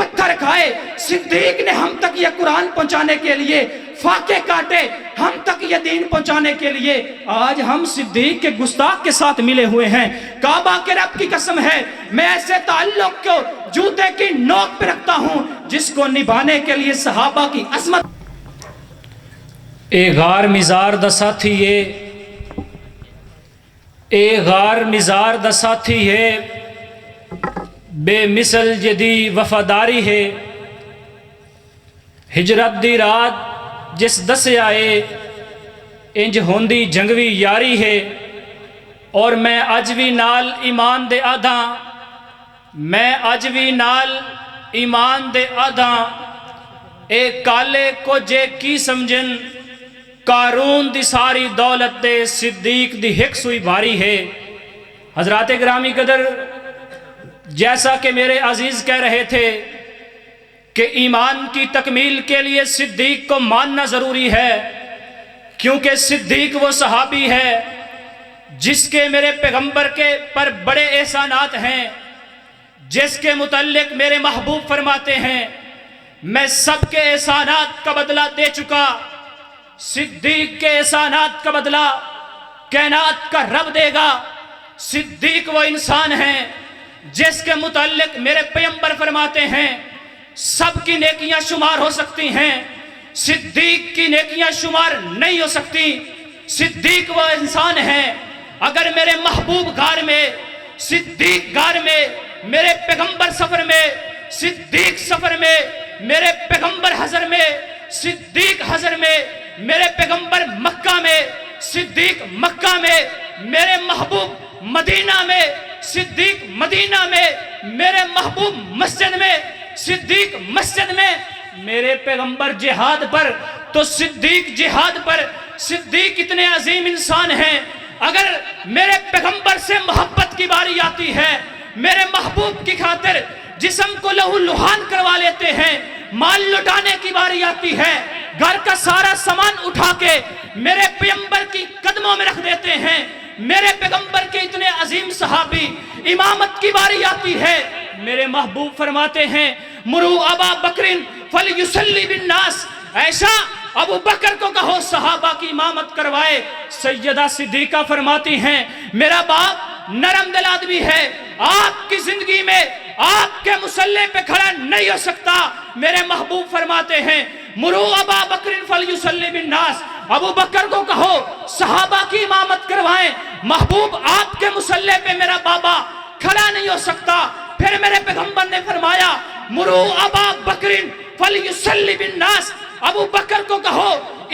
پتھر کھائے، صدیق نے ہم تک یہ قرآن پہنچانے کے لیے فاقے کاٹے، ہم تک یہ دین پہنچانے کے لیے۔ آج ہم صدیق کے گستاخ کے ساتھ ملے ہوئے ہیں۔ کعبہ کے رب کی قسم ہے، میں ایسے تعلق کو جوتے کی نوک پہ رکھتا ہوں جس کو نبھانے کے لیے صحابہ کی عظمت۔ اے غار مزار دا ساتھی ہے، اے غار مزار دا ساتھی ہے، بے مثل جدی وفاداری ہے، ہجرت دی رات جس دسے آئے انج ہوندی جنگوی یاری ہے، اور میں اج بھی نال ایمان دے آدھاں، میں اج بھی نال ایمان دے آدھاں، اے کالے کو جے کی سمجھن، قارون دی ساری دولت دے صدیق دی ہک سوئی بھاری ہے۔ حضرات گرامی قدر، جیسا کہ میرے عزیز کہہ رہے تھے کہ ایمان کی تکمیل کے لیے صدیق کو ماننا ضروری ہے، کیونکہ صدیق وہ صحابی ہے جس کے میرے پیغمبر کے پر بڑے احسانات ہیں، جس کے متعلق میرے محبوب فرماتے ہیں میں سب کے احسانات کا بدلہ دے چکا، صدیق کے احسانات کا بدلہ کائنات کا رب دے گا۔ صدیق وہ انسان ہیں جس کے متعلق میرے پیغمبر فرماتے ہیں سب کی نیکیاں شمار ہو سکتی ہیں، صدیق کی نیکیاں شمار نہیں ہو سکتی۔ صدیق وہ انسان ہیں، اگر میرے محبوب غار میں، صدیق غار میں، میرے پیغمبر سفر میں، صدیق سفر میں، میرے پیغمبر حضر میں، صدیق حضر میں، میرے پیغمبر مکہ میں، صدیق مکہ میں، میرے محبوب مدینہ میں، صدیق مدینہ میں، میرے محبوب مسجد میں، صدیق مسجد میں، میرے پیغمبر جہاد پر تو صدیق جہاد پر۔ صدیق اتنے عظیم انسان ہیں، اگر میرے پیغمبر سے محبت کی باری آتی ہے، میرے محبوب کی خاطر جسم کو لہو لہان کروا لیتے ہیں، مال لٹانے کی باری آتی ہے، گھر کا سارا سامان اٹھا کے میرے پیغمبر کی قدموں میں رکھ دیتے ہیں۔ میرے پیغمبر کے اتنے عظیم صحابی، امامت کی باری آتی ہے، میرے محبوب فرماتے ہیں مرو ابا بکرن فلیصلی بالناس، ایسا ابو بکر کو کہو صحابہ کی امامت کروائے۔ سیدہ صدیقہ فرماتی ہیں میرا باپ نرم دل آدمی ہے، آپ کی زندگی میں آپ کے مصلی پہ کھڑا نہیں ہو سکتا۔ میرے محبوب فرماتے ہیں مرو ابا بکرن فلیصلی بالناس، ابو بکر کو کہو صحابہ کی امامت کروائیں۔ محبوب آپ کے مصلی پہ میرا بابا کھڑا نہیں ہو سکتا۔ پھر میرے پیغمبر نے فرمایا مرو ابا بکرن فلیصلی بالناس، ابو بکر کو کہو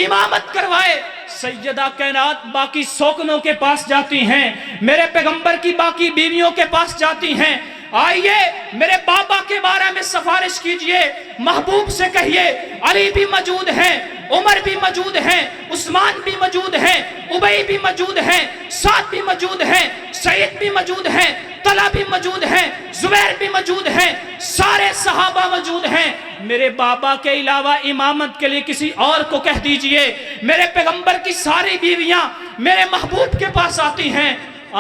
امامت کروائے۔ سیدہ کائنات باقی سوکنوں کے پاس جاتی ہیں، میرے پیغمبر کی باقی بیویوں کے پاس جاتی ہیں، آئیے میرے بابا کے بارے میں سفارش کیجئے، محبوب سے کہیے علی بھی موجود ہیں، عمر بھی موجود ہیں، عثمان بھی موجود ہیں، ابی بھی موجود ہیں، سعد بھی موجود ہیں، سعید بھی موجود ہیں، طلحہ بھی موجود ہیں، زبیر بھی موجود ہیں، سارے صحابہ موجود ہیں۔ میرے بابا کے علاوہ امامت کے لیے کسی اور کو کہہ دیجئے۔ میرے پیغمبر کی ساری بیویاں میرے محبوب کے پاس آتی ہیں،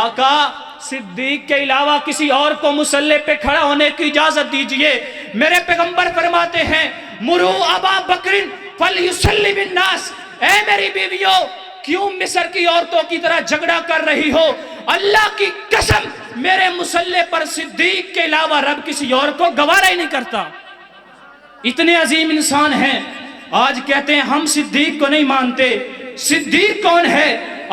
آقا صدیق کے علاوہ کسی اور کو مصلی پہ کھڑا ہونے کی اجازت دیجئے۔ میرے پیغمبر فرماتے ہیں مرو ابا بکرن فلیصلی بالناس، اے میری بیویوں کیوں مصر کی عورتوں کی طرح جھگڑا کر رہی ہو؟ اللہ کی قسم میرے مصلی پر صدیق کے علاوہ رب کسی اور کو گوارا ہی نہیں کرتا۔ اتنے عظیم انسان ہیں، آج کہتے ہیں ہم صدیق کو نہیں مانتے۔ صدیق کون ہے؟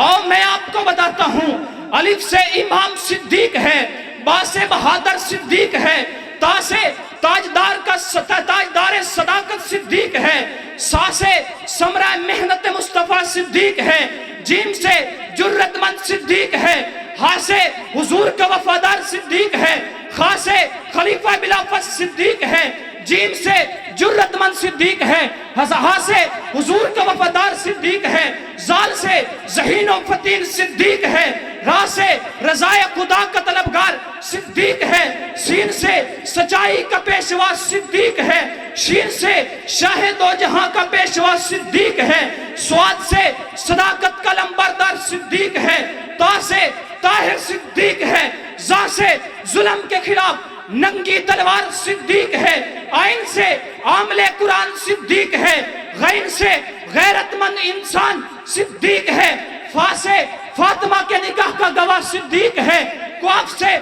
اور میں آپ کو بتاتا ہوں، الف سے امام صدیق ہے، با سے بہادر صدیق ہے، تا سے تاجدار صداقت صدیق ہے، سا سے سمرہ محنت مصطفیٰ صدیق ہے، جیم سے جرت مند صدیق ہے، ہا سے حضور کا وفادار صدیق ہے، خا سے خلیفہ بلافت صدیق ہے، جیم سے جرت مند صدیق ہے، ہا سے حضور کا وفادار صدیق ہے، زال سے ذہین و فتین صدیق ہے، را سے رضائے خدا کا طلبگار صدیق ہے، سین سے سچائی کا پیشوا صدیق ہے، شین سے شاہد و جہاں کا پیشوا صدیق ہے، سواد سے صداقت کا لمبردار صدیق ہے، تا سے طاہر صدیق ہے، زا سے ظلم کے خلاف ننگی تلوار صدیق ہے، आइन से आमले कुरान सिद्दीक है, गैन से गैरतमंद इंसान सिद्दीक है, फा से फातिमा के निकाह का गवाह सिद्दीक है, क्वाफ से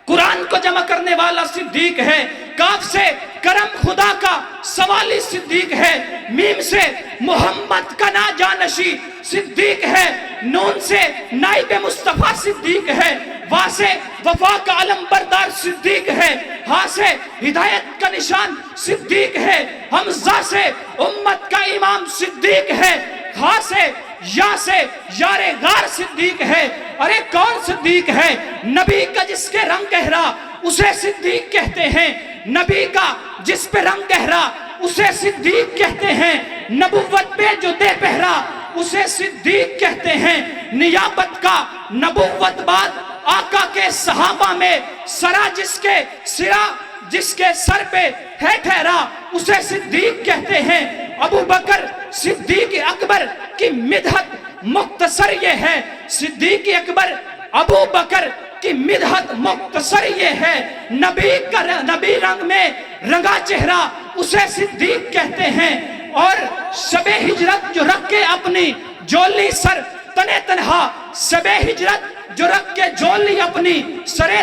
कुरान को जमा करने वाला सिद्दीक है, काफ से करम खुदा का सवाली सिद्दीक है, मीम से मोहम्मद का ना जानशी सिद्दीक है, नून से नाइब मुस्तफा सिद्दीक है, वा से वफा का अलम बरदार सिद्दीक है, हा से हिदायत का निशान सिद्दीक है, हमजा से उम्मत का इमाम सिद्दीक है, हा से या से यारे गार सिद्दीक है। अरे कौन सिद्दीक है? नबी का जिसके रंग गहरा उसे सिद्दीक कहते हैं, नबी का जिस पे रंग गहरा उसे सिद्दीक कहते हैं, नबुव्वत पे जो दे पहरा उसे सिद्दीक कहते हैं, नियाबत का नबुव्वत बाद आका के सहाबा में सरा जिसके सर पे है ठहरा उसे सिद्दीक कहते हैं। अबू बकर सिद्दीक अकबर की मिदहत मुख्तसर ये है, सिद्दीक अकबर अबू बकर की मिदहत मुख्तसर ये है, नबी रंग में रंगा चेहरा उसे सिद्दीक कहते हैं। और शबे हिजरत जो रख के अपनी जोली सर तने तनहा, शबे हिजरत जो रख के जोली अपनी सरे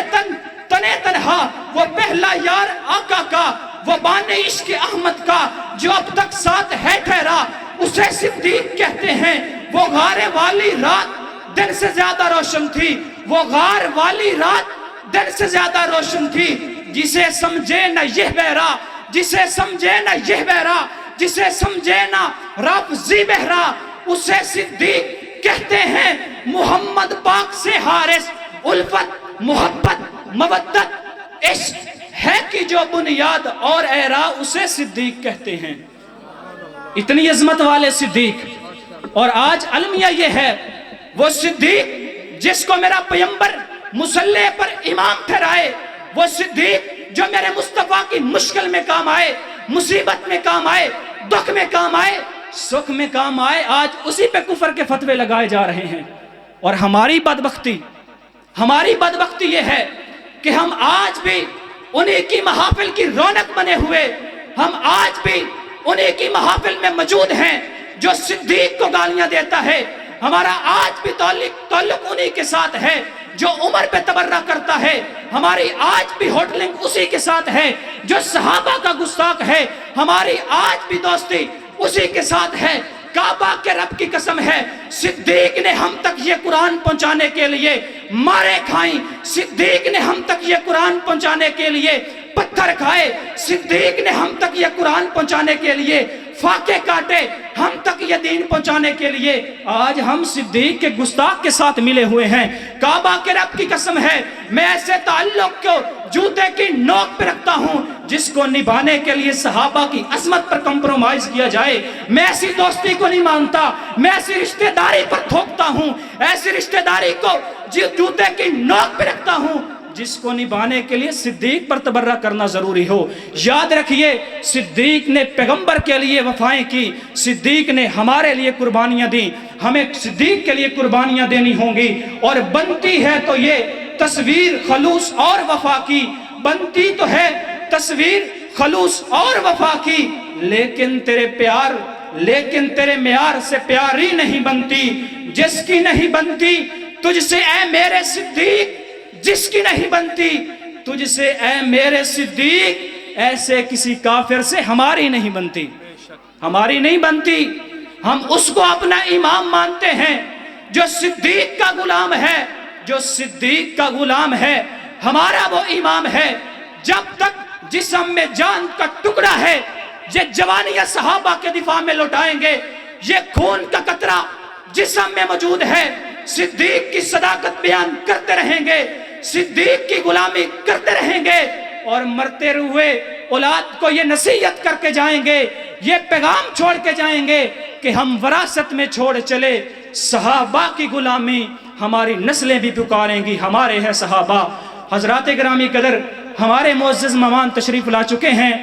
तने तनहा, वो पहला यार आका का, वो बाने इश्क अहमद का जो अब तक साथ है ठहरा उसे सिद्दीक कहते हैं। वो गारे वाली रात दिन से ज्यादा रोशन थी, वो गार वाली रात दिन से ज्यादा रोशन थी, जिसे समझे न यह बहरा, जिसे समझे न यह बहरा, जिसे समझे न राफजी बहरा उसे सिद्दीक कहते हैं। मोहम्मद पाक से हारिस उल्फत मोहब्बत मवद्दत इश्क है कि जो बुनियाद और एरा उसे सिद्दीक कहते हैं। इतनी अजमत वाले सिद्दीक। और आज अलमिया ये है, वो सिद्दीक जिसको मेरा पैगंबर मुसल्ले पर इमाम ठहराए, वो सिद्दीक जो मेरे मुस्तफा की मुश्किल में काम आए, मुसीबत में काम आए, दुख में काम आए, सुख में काम आए, आज उसी पे कुफर के फतवे लगाए जा रहे हैं। और हमारी बदबख्ती ये है कि हम आज भी उन्हीं की महफिल की रौनक बने हुए, हम आज भी उन्हीं की महफिल में मौजूद हैं जो सिद्दीक को गालियां देता है। हमारा आज भी ताल्लुक उन्हीं के साथ है जो उमर पे तबर्रा करता है, हमारी आज भी होटलिंग उसी के साथ है जो सहाबा का गुस्ताख है, हमारी आज भी दोस्ती उसी के साथ है। काबा के रब की कसम है, सिद्दीक ने हम तक ये कुरान पहुंचाने के लिए मारे खाई, सिद्दीक ने हम तक ये कुरान पहुंचाने के लिए पत्थर खाए, सिद्दीक ने हम तक ये कुरान पहुंचाने के लिए फाके काटे, हम तक ये दीन पहुंचाने के लिए आज हम सिद्दीक के गुस्ताख के साथ मिले हुए हैं। काबा के रब की कसम है, मैं ऐसे ताल्लुक को जूते की नोक पे रखता हूं जिसको निभाने के लिए सहाबा की अजमत पर कंप्रोमाइज किया जाए। मैं ऐसी दोस्ती को नहीं मानता, मैं ऐसी रिश्तेदारी पर थोपता हूं, ऐसी रिश्तेदारी को जूते की नोक पे रखता हूं जिसको निभाने के लिए सिद्दीक पर तबर्रा करना जरूरी हो। याद रखिए, सिद्दीक ने पैगंबर के लिए वफाएं की, सिद्दीक ने हमारे लिए कुर्बानियां दी, हमें सिद्दीक के लिए कुर्बानियां देनी होंगी। और बनती है तो ये तस्वीर खलूस और वफा की, बनती तो है तस्वीर खलूस और वफा की, लेकिन तेरे प्यार से प्यारी नहीं बनती, जिसकी नहीं बनती तुझसे ऐ मेरे सिद्दीक, जिसकी नहीं बनती तुझसे ऐ मेरे सिद्दीक, ऐसे किसी काफिर से हमारी नहीं बनती, हमारी नहीं बनती। हम उसको अपना इमाम मानते हैं जो सिद्दीक का गुलाम है, जो सिद्दीक का गुलाम है, हमारा वो इमाम है। जब तक जिस्म में जान का टुकड़ा है, ये जवानिया सहाबा के दिफा में लौटाएंगे, ये खून का कतरा जिस्म में मौजूद है, सिद्दीक की सदाकत बयान करते रहेंगे, सिद्दीक की गुलामी करते रहेंगे और मरते हुए औलाद को ये नसीहत करके जाएंगे, ये पैगाम छोड़ के जाएंगे कि हम वरासत में छोड़ चले सहाबा की गुलामी, हमारी नस्लें भी पुकारेंगी हमारे हैं सहाबा। हजरात गिरामी कदर, हमारे मुअज़्ज़ज़ मेहमान तशरीफ ला चुके हैं।